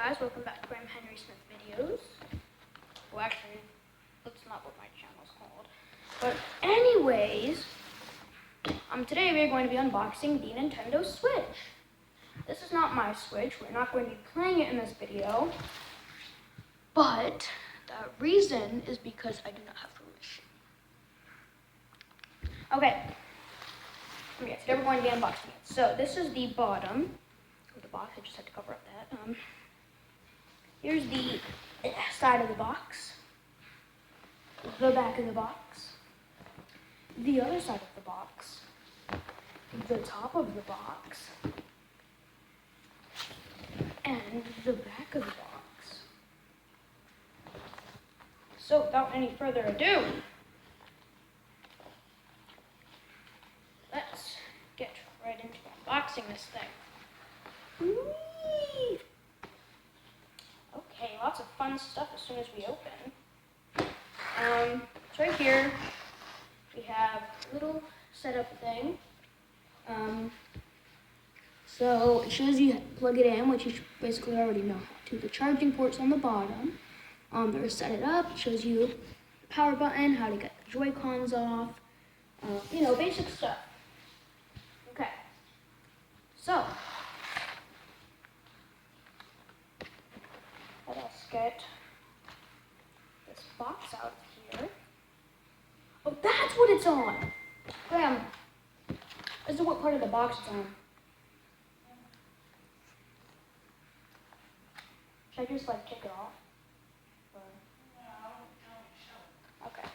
guys, welcome back to Graham Henry Smith videos. Well, actually, that's not what my channel's called. But anyways, today we're going to be unboxing the Nintendo Switch. This is not my Switch. We're not going to be playing it in this video. But the reason is because I do not have permission. Okay. Okay, today we're going to be unboxing it. So this is the bottom of the box. I just had to cover up that. Here's the side of the box, the back of the box, the other side of the box, the top of the box, and the back of the box. So without any further ado, let's get right into unboxing this thing. Whee! Okay, lots of fun stuff as soon as we open. So right here, we have a little setup thing. So it shows you how to plug it in, which you basically already know how to. The charging port's on the bottom. To set it up, it shows you the power button, how to get the Joy-Cons off, basic stuff. Okay, so let us get this box out of here. Oh, that's what it's on. Graham, this is what part of the box it's on. Should I just take it off? Okay.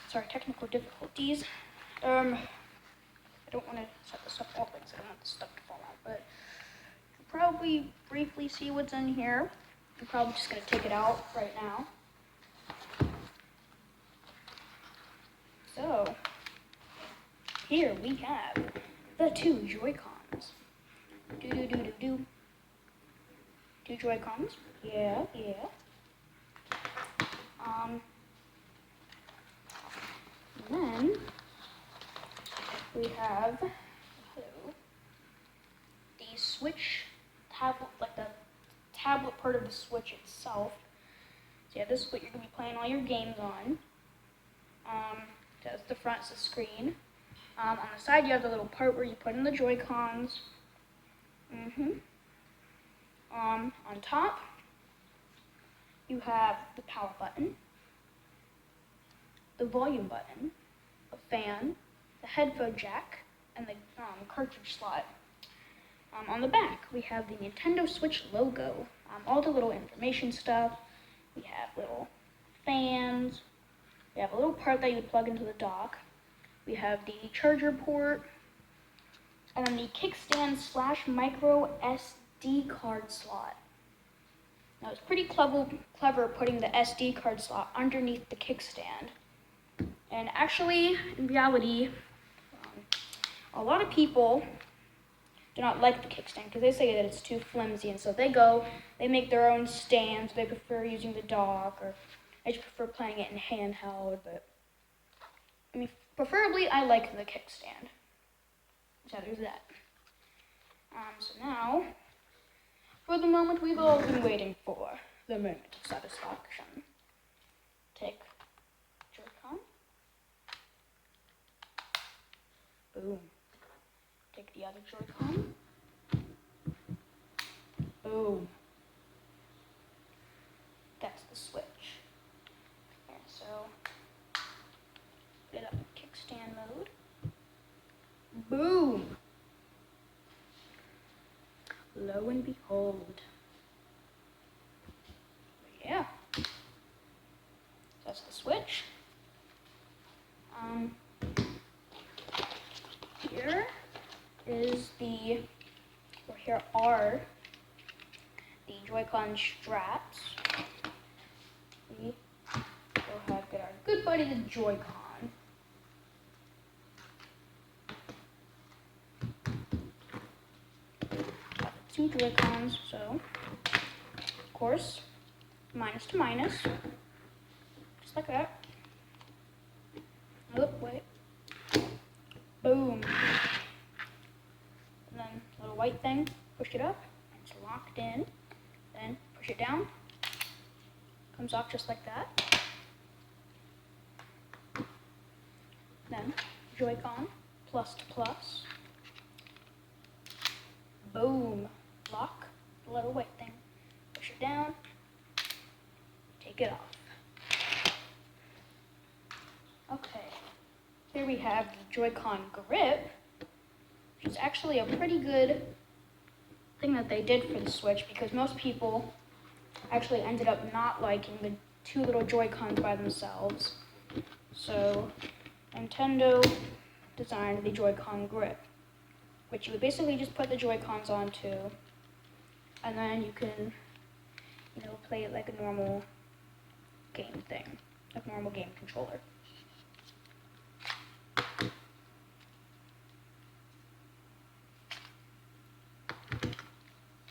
Sorry, technical difficulties. I don't want to set this up open because I don't want the stuff to fall out, but you'll probably briefly see what's in here. I'm probably just going to take it out right now. So, here we have the two Joy-Cons. Two Joy-Cons. Yeah. And then we have the Switch tablet, the tablet part of the Switch itself. So yeah, this is what you're going to be playing all your games on. That's the front, it's the screen. On the side, you have the little part where you put in the Joy-Cons. On top, you have the power button, the volume button, a fan, the headphone jack, and the cartridge slot. On the back, we have the Nintendo Switch logo, all the little information stuff. We have little fans. We have a little part that you would plug into the dock. We have the charger port, and then the kickstand / micro SD card slot. Now it's pretty clever putting the SD card slot underneath the kickstand. And actually, in reality, a lot of people do not like the kickstand because they say that it's too flimsy, and so they make their own stands. They prefer using the dock, or I just prefer playing it in handheld, but preferably I like the kickstand. So there's that. So now, for the moment we've all been waiting for, the moment of satisfaction. Take Joy-Con. Boom. Take the other Joy-Con. Boom. That's the Switch. Okay, so put it up in kickstand mode. Boom. Lo and behold. Yeah. That's the Switch. Here are the Joy-Con straps. We will get our good buddy the Joy-Con. Got the two Joy-Cons, so of course, minus to minus, just like that. Oh, wait. Boom. little white thing, push it up, and it's locked in. Then push it down, comes off just like that. Then Joy-Con, plus to plus. Boom, lock the little white thing. Push it down, take it off. Okay, here we have the Joy-Con grip, which is actually a pretty good thing that they did for the Switch, because most people actually ended up not liking the two little Joy-Cons by themselves. So Nintendo designed the Joy-Con grip, which you would basically just put the Joy-Cons onto, and then you can, play it like a normal game thing, like a normal game controller.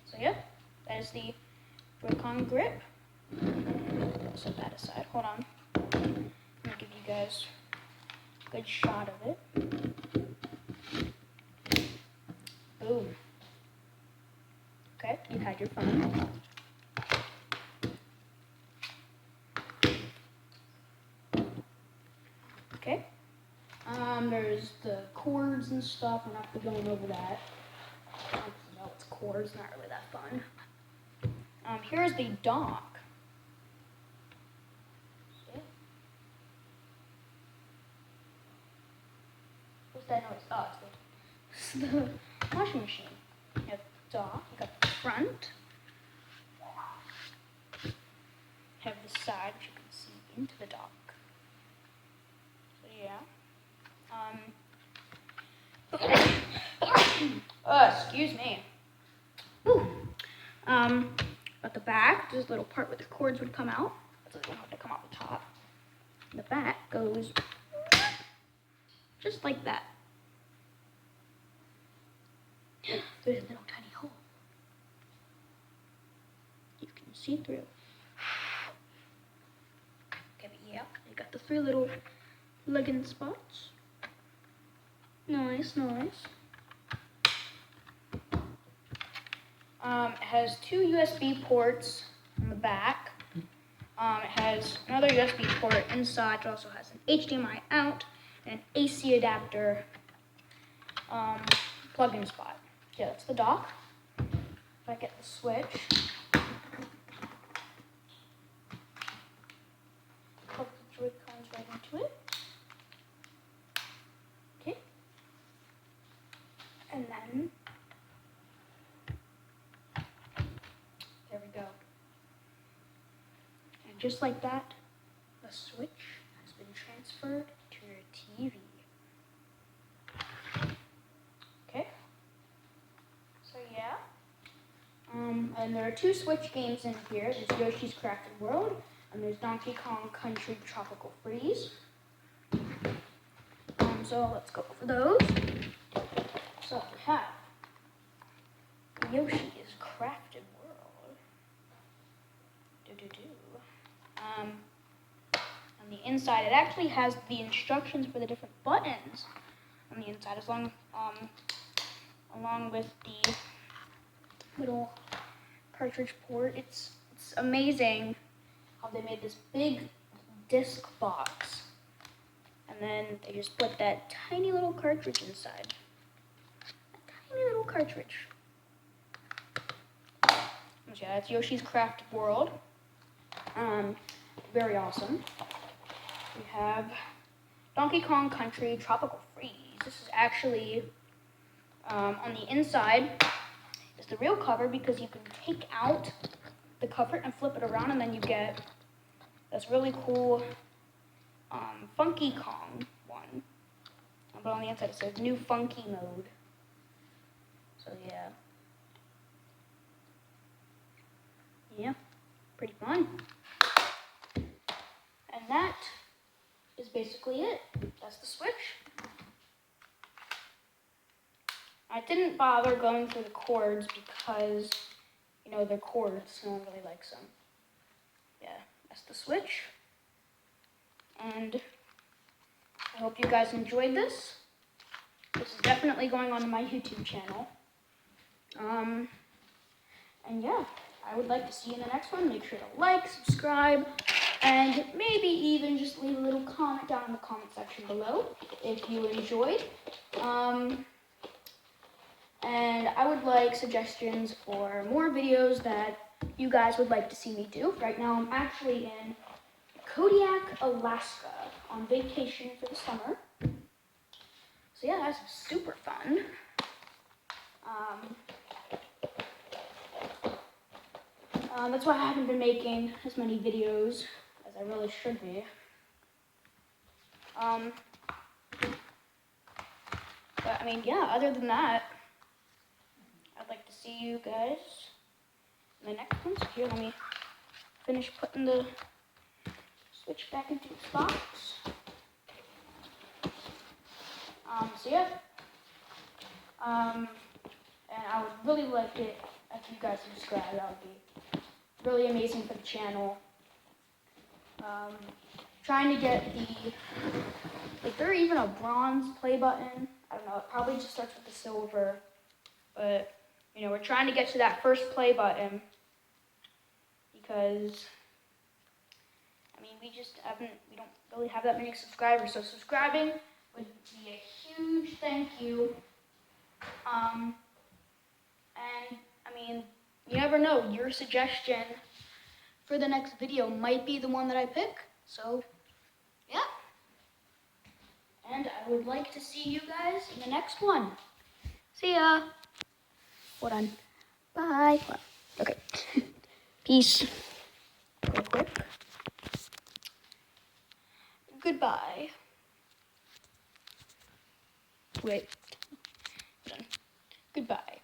So yeah, that is the Joy-Con grip. Set that aside. Hold on. I'm gonna give you guys a good shot of it. Boom. Okay, you had your fun. Okay. There's the cords and stuff. I'm not going over that. It's cords, not really that fun. Here's the dock. What's that noise? Oh, it's the washing machine. You have the dock, you got the front. You have the side, which you can see into the dock. So yeah. Excuse me. Whew. At the back, there's a little part where the cords would come out. So they don't have to come out the top. And the back goes just like that. There's a little tiny hole. You can see through. Okay, but yeah, you got the 3 little legging spots. Nice, nice. It has 2 USB ports on the back. It has another USB port inside. It also has an HDMI out and an AC adapter plug-in spot. Yeah, that's the dock. If I get the Switch, plug the Joy-Cons right into it. Okay. And then there we go. And just like that, the Switch has been transferred to your TV. Okay. So yeah. And there are 2 Switch games in here. There's Yoshi's Crafted World, and there's Donkey Kong Country Tropical Freeze. So let's go over those. So we have Yoshi's Crafted World. On the inside, it actually has the instructions for the different buttons on the inside, along with the little cartridge port. It's amazing how they made this big disc box, and then they just put that tiny little cartridge inside. A tiny little cartridge. Yeah, that's Yoshi's Crafted World. Very awesome. We have Donkey Kong Country Tropical Freeze. This is actually on the inside is the real cover, because you can take out the cover and flip it around, and then you get this really cool Funky Kong one. But on the inside it says New Funky Mode. So yeah. Yeah, pretty fun. And that is basically it. That's the Switch. I didn't bother going through the cords because, they're cords. No one really likes them. Yeah, that's the Switch. And I hope you guys enjoyed this. This is definitely going on my YouTube channel. And yeah, I would like to see you in the next one. Make sure to like, subscribe, and maybe even just leave a little comment down in the comment section below if you enjoyed. And I would like suggestions for more videos that you guys would like to see me do. Right now I'm actually in Kodak, Alaska on vacation for the summer. So yeah, that's super fun. That's why I haven't been making as many videos as I really should be. But I mean, yeah, other than that, I'd like to see you guys in the next one. So here, let me finish putting the switch back into its box. So yeah. And I would really like it if you guys subscribe. That would be really amazing for the channel. Trying to get is there even a bronze play button? I don't know, it probably just starts with the silver. But, you know, we're trying to get to that first play button. Because, I mean, we don't really have that many subscribers. So subscribing would be a huge thank you. And, I mean, you never know, your suggestion for the next video might be the one that I pick. So, yeah. And I would like to see you guys in the next one. See ya. Hold on. Bye. Okay. Peace. Real quick. Goodbye. Wait. Hold on. Goodbye.